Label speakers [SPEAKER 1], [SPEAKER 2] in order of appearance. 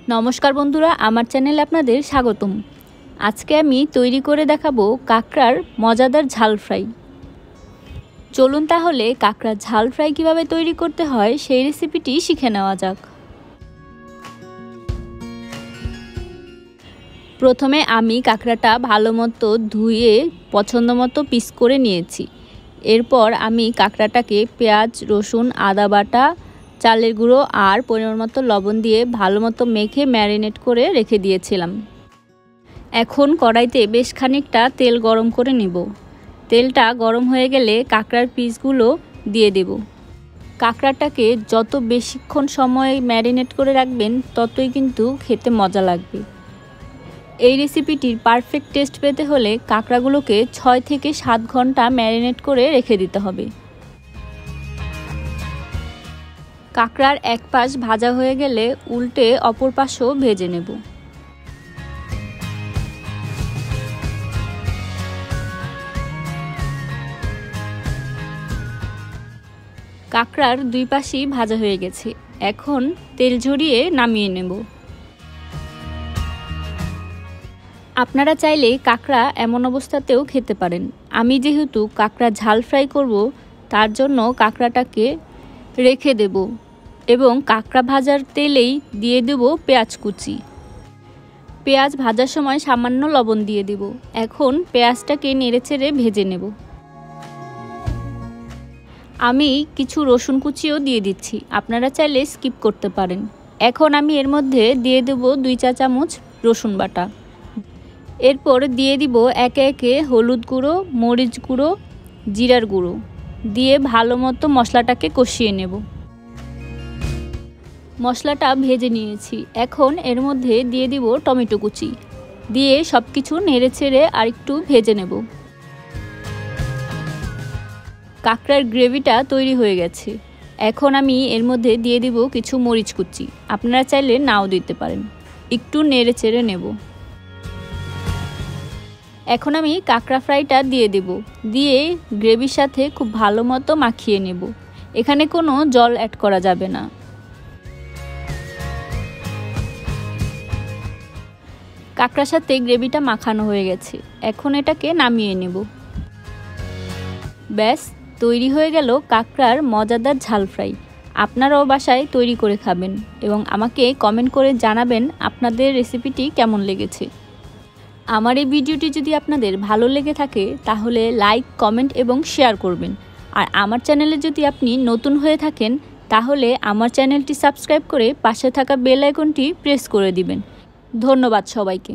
[SPEAKER 1] নমস্কার বন্ধুরা, আমার চ্যানেলে আপনাদের স্বাগতম। আজকে আমি তৈরি করে দেখাবো কাঁকড়ার মজাদার ঝাল ফ্রাই। চলুন তাহলে কাঁকড়ার ঝাল ফ্রাই কিভাবে তৈরি করতে হয় সেই রেসিপিটি শিখে নেওয়া যাক। প্রথমে আমি কাঁকড়াটা ভালো মতো ধুয়ে পছন্দ মতো পিস করে নিয়েছি। এরপর আমি কাঁকড়াটাকে পেঁয়াজ, রসুন, আদা বাটা, চালের গুঁড়ো আর পরিমাণ মতো লবণ দিয়ে ভালো মতো মেখে ম্যারিনেট করে রেখে দিয়েছিলাম। এখন কড়াইতে বেশ খানিকটা তেল গরম করে নিব। তেলটা গরম হয়ে গেলে কাঁকড়ার পিসগুলো দিয়ে দেব। কাঁকড়াটাকে যত বেশিক্ষণ সময় ম্যারিনেট করে রাখবেন ততই কিন্তু খেতে মজা লাগবে। এই রেসিপিটির পারফেক্ট টেস্ট পেতে হলে কাঁকড়াগুলোকে 6 থেকে 7 ঘন্টা ম্যারিনেট করে রেখে দিতে হবে। কাঁকড়ার এক পাশ ভাজা হয়ে গেলে উল্টে অপর পাশও ভেজে নেব। কাঁকড়ার দুই পাশই ভাজা হয়ে গেছে। এখন তেল ঝরিয়ে নামিয়ে নেব। আপনারা চাইলে কাঁকড়া এমন অবস্থাতেও খেতে পারেন। আমি যেহেতু কাঁকড়া ঝাল ফ্রাই করব, তার জন্য কাঁকড়াটাকে রেখে দেব এবং কাঁকড়া ভাজার তেলেই দিয়ে দেব পেঁয়াজ কুচি। পেঁয়াজ ভাজার সময় সামান্য লবণ দিয়ে দেব। এখন পেঁয়াজটাকে নেড়েচেড়ে ভেজে নেব। আমি কিছু রসুন কুচিও দিয়ে দিচ্ছি, আপনারা চাইলে স্কিপ করতে পারেন। এখন আমি এর মধ্যে দিয়ে দেব 2 চা চামচ রসুন বাটা। এরপর দিয়ে দিব একে একে হলুদ গুঁড়ো, মরিচ গুঁড়ো, জিরার গুঁড়ো দিয়ে ভালো মতো মশলাটাকে কষিয়ে নেব। মশলাটা ভেজে নিয়েছি। এখন এর মধ্যে দিয়ে দিব টমেটো কুচি, দিয়ে সব কিছু নেড়েচেড়ে আর একটু ভেজে নেব। কাঁকড়ার গ্রেভিটা তৈরি হয়ে গেছে। এখন আমি এর মধ্যে দিয়ে দিব কিছু মরিচ কুচি, আপনারা চাইলে নাও দিতে পারেন। একটু নেড়েচেড়ে নেব। এখন আমি কাঁকড়া ফ্রাইটা দিয়ে দেব, দিয়ে গ্রেভির সাথে খুব ভালো মতো মাখিয়ে নেব। এখানে কোনো জল অ্যাড করা যাবে না। কাঁকড়ার সাথে গ্রেভিটা মাখানো হয়ে গেছে। এখন এটাকে নামিয়ে নেব। ব্যাস, তৈরি হয়ে গেল কাঁকড়ার মজাদার ঝাল ফ্রাই। আপনারাও বাসায় তৈরি করে খাবেন এবং আমাকে কমেন্ট করে জানাবেন আপনাদের রেসিপিটি কেমন লেগেছে। আমার এই ভিডিওটি যদি আপনাদের ভালো লেগে থাকে তাহলে লাইক, কমেন্ট এবং শেয়ার করবেন। আর আমার চ্যানেলে যদি আপনি নতুন হয়ে থাকেন তাহলে আমার চ্যানেলটি সাবস্ক্রাইব করে পাশে থাকা বেল আইকনটি প্রেস করে দিবেন। ধন্যবাদ সবাইকে।